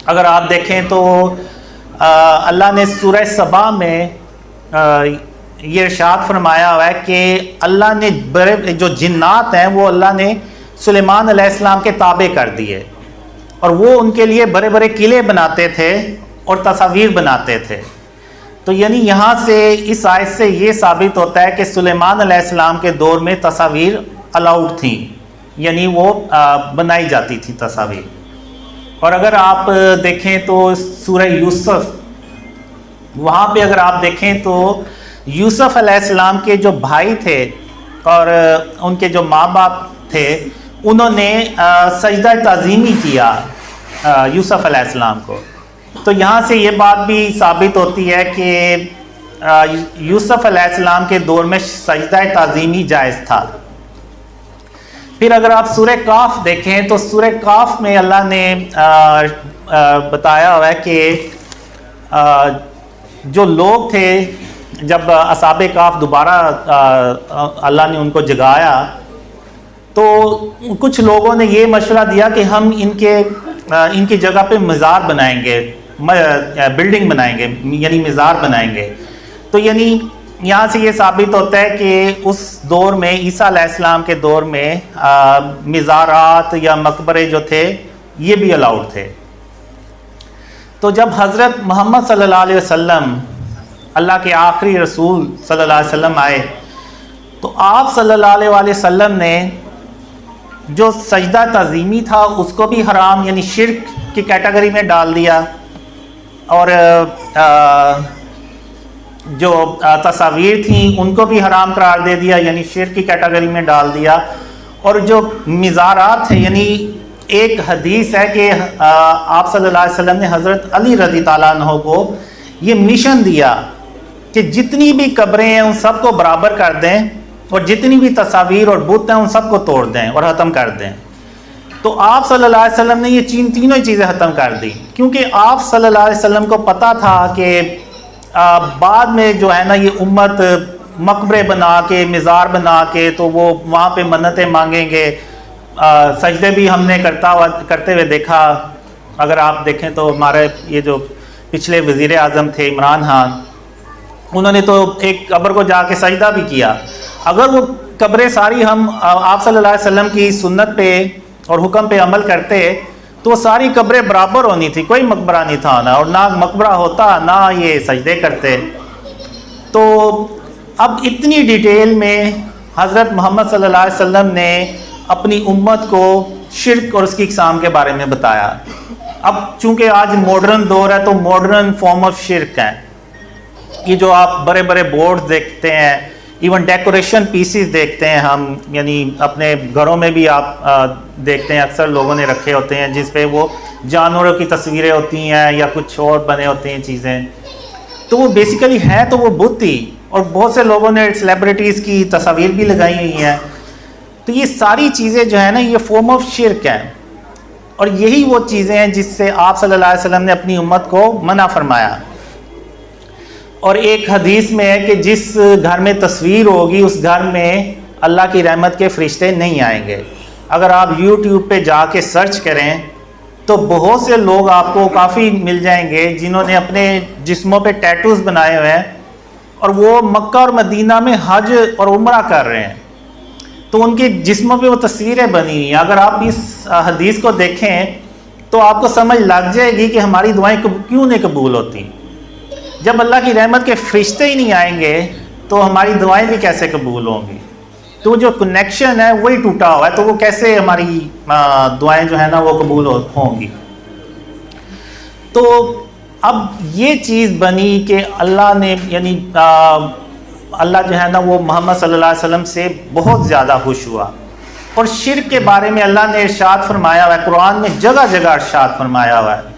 اگر آپ دیکھیں تو اللہ نے سورہ سبا میں یہ ارشاد فرمایا ہوا ہے کہ اللہ نے بڑے جو جنات ہیں وہ اللہ نے سلیمان علیہ السلام کے تابع کر دیے، اور وہ ان کے لیے بڑے بڑے قلعے بناتے تھے اور تصاویر بناتے تھے۔ تو یعنی یہاں سے اس آیت سے یہ ثابت ہوتا ہے کہ سلیمان علیہ السلام کے دور میں تصاویر الاؤڈ تھیں، یعنی وہ بنائی جاتی تھی تصاویر۔ اور اگر آپ دیکھیں تو سورہ یوسف، وہاں پہ اگر آپ دیکھیں تو یوسف علیہ السلام کے جو بھائی تھے اور ان کے جو ماں باپ تھے، انہوں نے سجدہ تعظیمی کیا یوسف علیہ السلام کو۔ تو یہاں سے یہ بات بھی ثابت ہوتی ہے کہ یوسف علیہ السلام کے دور میں سجدہ تعظیمی جائز تھا۔ پھر اگر آپ سورہ کاف دیکھیں تو سورہ کاف میں اللہ نے بتایا ہوا ہے کہ جو لوگ تھے، جب اصحاب کاف دوبارہ اللہ نے ان کو جگایا تو کچھ لوگوں نے یہ مشورہ دیا کہ ہم ان کی جگہ پہ مزار بنائیں گے، بلڈنگ بنائیں گے، یعنی مزار بنائیں گے۔ تو یعنی یہاں سے یہ ثابت ہوتا ہے کہ اس دور میں، عیسیٰ علیہ السلام کے دور میں، مزارات یا مقبرے جو تھے یہ بھی الاؤڈ تھے۔ تو جب حضرت محمد صلی اللہ علیہ وسلم، اللہ کے آخری رسول صلی اللہ علیہ وسلم آئے تو آپ صلی اللہ علیہ وسلم نے جو سجدہ تعظیمی تھا اس کو بھی حرام، یعنی شرک کی کیٹیگری میں ڈال دیا، اور جو تصاویر تھیں ان کو بھی حرام قرار دے دیا، یعنی شرک کی کیٹیگری میں ڈال دیا۔ اور جو مزارات ہیں، یعنی ایک حدیث ہے کہ آپ صلی اللہ علیہ وسلم نے حضرت علی رضی تعالیٰ عنہ کو یہ مشن دیا کہ جتنی بھی قبریں ہیں ان سب کو برابر کر دیں، اور جتنی بھی تصاویر اور بت ہیں ان سب کو توڑ دیں اور ختم کر دیں۔ تو آپ صلی اللہ علیہ وسلم نے یہ تینوں ہی چیزیں ختم کر دی، کیونکہ آپ صلی اللہ علیہ وسلم کو پتہ تھا کہ بعد میں جو ہے نا یہ امت مقبرے بنا کے، مزار بنا کے، تو وہ وہاں پہ منتیں مانگیں گے۔ سجدے بھی ہم نے کرتے ہوئے دیکھا۔ اگر آپ دیکھیں تو ہمارے یہ جو پچھلے وزیر اعظم تھے عمران خان، انہوں نے تو ایک قبر کو جا کے سجدہ بھی کیا۔ اگر وہ قبریں ساری ہم آپ صلی اللہ علیہ وسلم کی سنت پہ اور حکم پہ عمل کرتے تو وہ ساری قبریں برابر ہونی تھی، کوئی مقبرہ نہیں تھا، اور نہ مقبرہ ہوتا نہ یہ سجدے کرتے۔ تو اب اتنی ڈیٹیل میں حضرت محمد صلی اللہ علیہ وسلم نے اپنی امت کو شرک اور اس کی اقسام کے بارے میں بتایا۔ اب چونکہ آج ماڈرن دور ہے تو ماڈرن فارم آف شرک ہے یہ جو آپ بڑے بڑے بورڈ دیکھتے ہیں، ایون ڈیکوریشن پیسز دیکھتے ہیں ہم، یعنی اپنے گھروں میں بھی آپ دیکھتے ہیں اکثر لوگوں نے رکھے ہوتے ہیں جس پہ وہ جانوروں کی تصویریں ہوتی ہیں یا کچھ اور بنے ہوتے ہیں چیزیں، تو وہ بیسیکلی ہیں تو وہ بت ہی، اور بہت سے لوگوں نے سیلیبریٹیز کی تصاویر بھی لگائی ہوئی ہیں۔ تو یہ ساری چیزیں جو ہیں نا یہ فارم آف شرک ہیں، اور یہی وہ چیزیں ہیں جس سے آپ صلی اللہ علیہ وسلم نے اپنی امت کو منع فرمایا۔ اور ایک حدیث میں ہے کہ جس گھر میں تصویر ہوگی اس گھر میں اللہ کی رحمت کے فرشتے نہیں آئیں گے۔ اگر آپ یوٹیوب پہ جا کے سرچ کریں تو بہت سے لوگ آپ کو کافی مل جائیں گے جنہوں نے اپنے جسموں پہ ٹیٹوز بنائے ہوئے ہیں، اور وہ مکہ اور مدینہ میں حج اور عمرہ کر رہے ہیں، تو ان کے جسموں پہ وہ تصویریں بنی ہوئی ہیں۔ اگر آپ اس حدیث کو دیکھیں تو آپ کو سمجھ لگ جائے گی کہ ہماری دعائیں کیوں نہیں قبول ہوتی۔ جب اللہ کی رحمت کے فرشتے ہی نہیں آئیں گے تو ہماری دعائیں بھی کیسے قبول ہوں گی؟ تو جو کنیکشن ہے وہی ٹوٹا ہوا ہے، تو وہ کیسے ہماری دعائیں جو ہے نا وہ قبول ہوں گی؟ تو اب یہ چیز بنی کہ اللہ نے، یعنی اللہ جو ہے نا وہ محمد صلی اللہ علیہ وسلم سے بہت زیادہ خوش ہوا، اور شرک کے بارے میں اللہ نے ارشاد فرمایا ہوا ہے، قرآن میں جگہ جگہ ارشاد فرمایا ہوا ہے،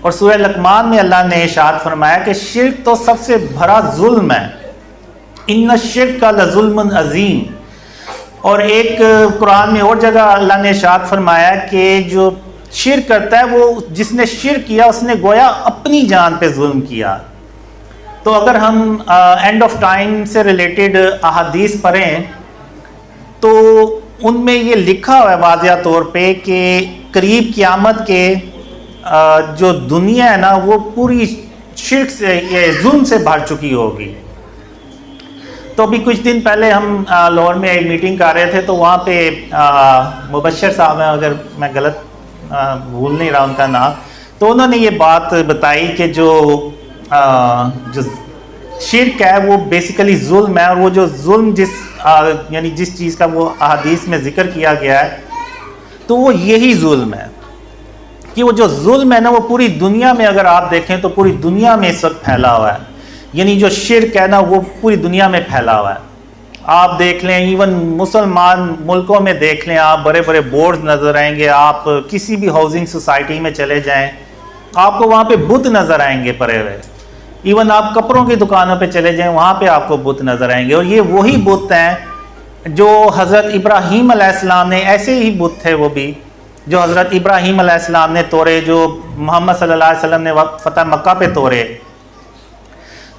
اور سورہ لقمان میں اللہ نے ارشاد فرمایا کہ شرک تو سب سے بڑا ظلم ہے، ان الشرک لظلم عظیم۔ اور ایک قرآن میں اور جگہ اللہ نے ارشاد فرمایا کہ جو شرک کرتا ہے وہ، جس نے شرک کیا اس نے گویا اپنی جان پہ ظلم کیا۔ تو اگر ہم اینڈ آف ٹائم سے ریلیٹڈ احادیث پڑھیں تو ان میں یہ لکھا ہوا ہے واضح طور پہ کہ قریب قیامت کے جو دنیا ہے نا وہ پوری شرک سے یہ ظلم سے بھر چکی ہوگی. تو ابھی کچھ دن پہلے ہم لاہور میں ایک میٹنگ کر رہے تھے, تو وہاں پہ مبشر صاحب ہیں, اگر میں غلط بھول نہیں رہا ان کا نام, تو انہوں نے یہ بات بتائی کہ جو شرک ہے وہ بیسیکلی ظلم ہے, اور وہ جو ظلم یعنی جس چیز کا وہ احادیث میں ذکر کیا گیا ہے تو وہ یہی ظلم ہے کہ وہ جو ظلم ہے نا وہ پوری دنیا میں اگر آپ دیکھیں تو پوری دنیا میں اس وقت پھیلا ہوا ہے. یعنی جو شرک ہے نا وہ پوری دنیا میں پھیلا ہوا ہے. آپ دیکھ لیں ایون مسلمان ملکوں میں دیکھ لیں, آپ بڑے بڑے بورڈز نظر آئیں گے, آپ کسی بھی ہاؤسنگ سوسائٹی میں چلے جائیں آپ کو وہاں پہ بت نظر آئیں گے پڑے ہوئے. ایون آپ کپڑوں کی دکانوں پہ چلے جائیں وہاں پہ آپ کو بت نظر آئیں گے, اور یہ وہی بت ہیں جو حضرت ابراہیم علیہ السلام نے, ایسے ہی بت تھے وہ بھی جو حضرت ابراہیم علیہ السلام نے توڑے, جو محمد صلی اللہ علیہ وسلم نے فتح مکہ پہ توڑے.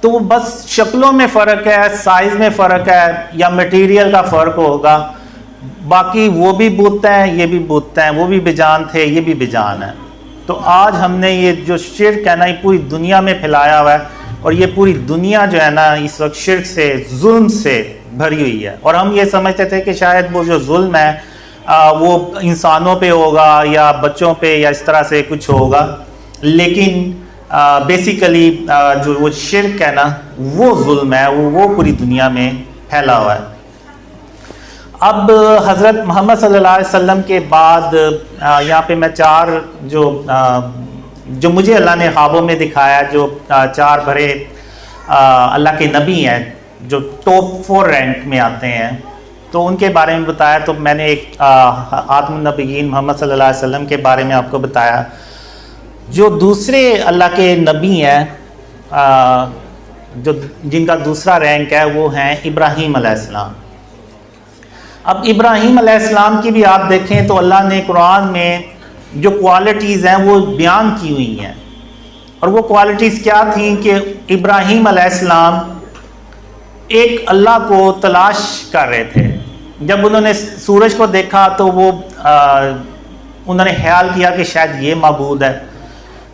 تو وہ بس شکلوں میں فرق ہے, سائز میں فرق ہے, یا میٹیریل کا فرق ہوگا, باقی وہ بھی بت ہیں یہ بھی بت ہیں, وہ بھی بجان تھے یہ بھی بجان ہیں. تو آج ہم نے یہ جو شرک ہے نا یہ پوری دنیا میں پھیلایا ہوا ہے, اور یہ پوری دنیا جو ہے نا اس وقت شرک سے ظلم سے بھری ہوئی ہے. اور ہم یہ سمجھتے تھے کہ شاید وہ جو ظلم ہے وہ انسانوں پہ ہوگا یا بچوں پہ یا اس طرح سے کچھ ہوگا, لیکن بیسیکلی جو وہ شرک ہے نا وہ ظلم ہے, وہ پوری دنیا میں پھیلا ہوا ہے. اب حضرت محمد صلی اللہ علیہ وسلم کے بعد یہاں پہ میں چار جو مجھے اللہ نے خوابوں میں دکھایا, جو چار بڑے اللہ کے نبی ہیں جو ٹاپ 4 رینک میں آتے ہیں, تو ان کے بارے میں بتایا. تو میں نے ایک خاتم النبیین محمد صلی اللہ علیہ وسلم کے بارے میں آپ کو بتایا. جو دوسرے اللہ کے نبی ہیں جن کا دوسرا رینک ہے وہ ہیں ابراہیم علیہ السلام. اب ابراہیم علیہ السلام کی بھی آپ دیکھیں تو اللہ نے قرآن میں جو کوالٹیز ہیں وہ بیان کی ہوئی ہیں, اور وہ کوالٹیز کیا تھیں کہ ابراہیم علیہ السلام ایک اللہ کو تلاش کر رہے تھے. جب انہوں نے سورج کو دیکھا تو وہ انہوں نے خیال کیا کہ شاید یہ معبود ہے,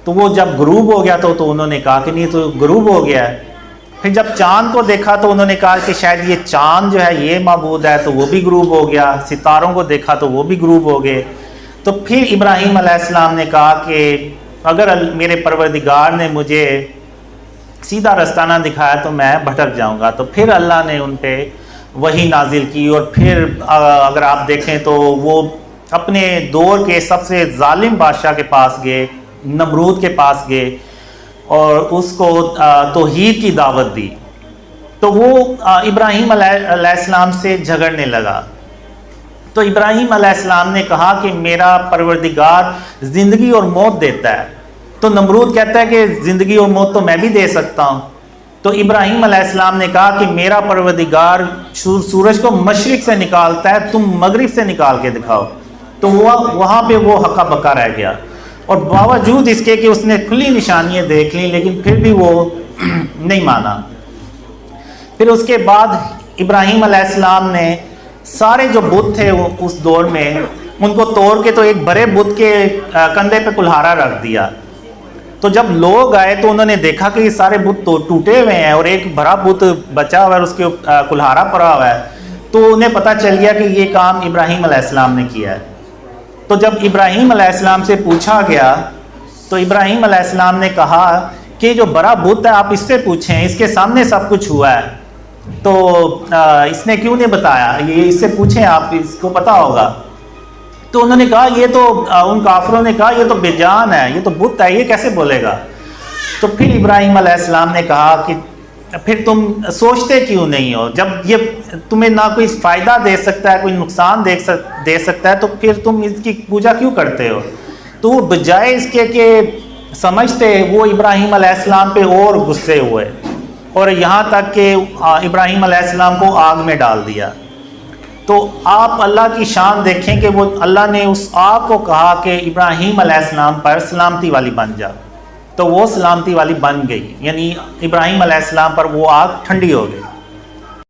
تو وہ جب غروب ہو گیا تو انہوں نے کہا کہ نہیں تو غروب ہو گیا ہے. پھر جب چاند کو دیکھا تو انہوں نے کہا کہ شاید یہ چاند جو ہے یہ معبود ہے, تو وہ بھی غروب ہو گیا. ستاروں کو دیکھا تو وہ بھی غروب ہو گئے. تو پھر ابراہیم علیہ السلام نے کہا کہ اگر میرے پروردگار نے مجھے سیدھا رستہ نہ دکھایا تو میں بھٹک جاؤں گا. تو پھر اللہ نے ان پہ وحی نازل کی, اور پھر اگر آپ دیکھیں تو وہ اپنے دور کے سب سے ظالم بادشاہ کے پاس گئے, نمرود کے پاس گئے, اور اس کو توحید کی دعوت دی. تو وہ ابراہیم علیہ السلام سے جھگڑنے لگا. تو ابراہیم علیہ السلام نے کہا کہ میرا پروردگار زندگی اور موت دیتا ہے. تو نمرود کہتا ہے کہ زندگی اور موت تو میں بھی دے سکتا ہوں. تو ابراہیم علیہ السلام نے کہا کہ میرا پروردگار سورج کو مشرق سے نکالتا ہے, تم مغرب سے نکال کے دکھاؤ. تو وہاں پہ وہ ہکا بکا رہ گیا, اور باوجود اس کے کہ اس نے کھلی نشانیاں دیکھ لیں لیکن پھر بھی وہ نہیں مانا. پھر اس کے بعد ابراہیم علیہ السلام نے سارے جو بت تھے اس دور میں ان کو توڑ کے تو ایک بڑے بت کے کندھے پہ کلہارا رکھ دیا. تو جب لوگ آئے تو انہوں نے دیکھا کہ یہ سارے بت ٹوٹے ہوئے ہیں اور ایک بڑا بت بچا ہوا ہے, اس کے کلہارا پڑا ہوا ہے. تو انہیں پتہ چل گیا کہ یہ کام ابراہیم علیہ السلام نے کیا ہے. تو جب ابراہیم علیہ السلام سے پوچھا گیا تو ابراہیم علیہ السلام نے کہا کہ جو بڑا بت ہے آپ اس سے پوچھیں, اس کے سامنے سب کچھ ہوا ہے. تو اس نے کیوں نہیں بتایا, یہ اس سے پوچھیں, آپ اس کو پتہ ہوگا. تو انہوں نے کہا یہ تو ان کافروں نے کہا یہ تو بے جان ہے, یہ تو بت ہے, یہ کیسے بولے گا. تو پھر ابراہیم علیہ السلام نے کہا کہ پھر تم سوچتے کیوں نہیں ہو, جب یہ تمہیں نہ کوئی فائدہ دے سکتا ہے کوئی نقصان دے سکتا ہے تو پھر تم اس کی پوجا کیوں کرتے ہو. تو وہ بجائے اس کے کہ سمجھتے وہ ابراہیم علیہ السلام پہ اور غصے ہوئے, اور یہاں تک کہ ابراہیم علیہ السلام کو آگ میں ڈال دیا. تو آپ اللہ کی شان دیکھیں کہ وہ اللہ نے اس آگ کو کہا کہ ابراہیم علیہ السلام پر سلامتی والی بن جا, تو وہ سلامتی والی بن گئی, یعنی ابراہیم علیہ السلام پر وہ آگ ٹھنڈی ہو گئی.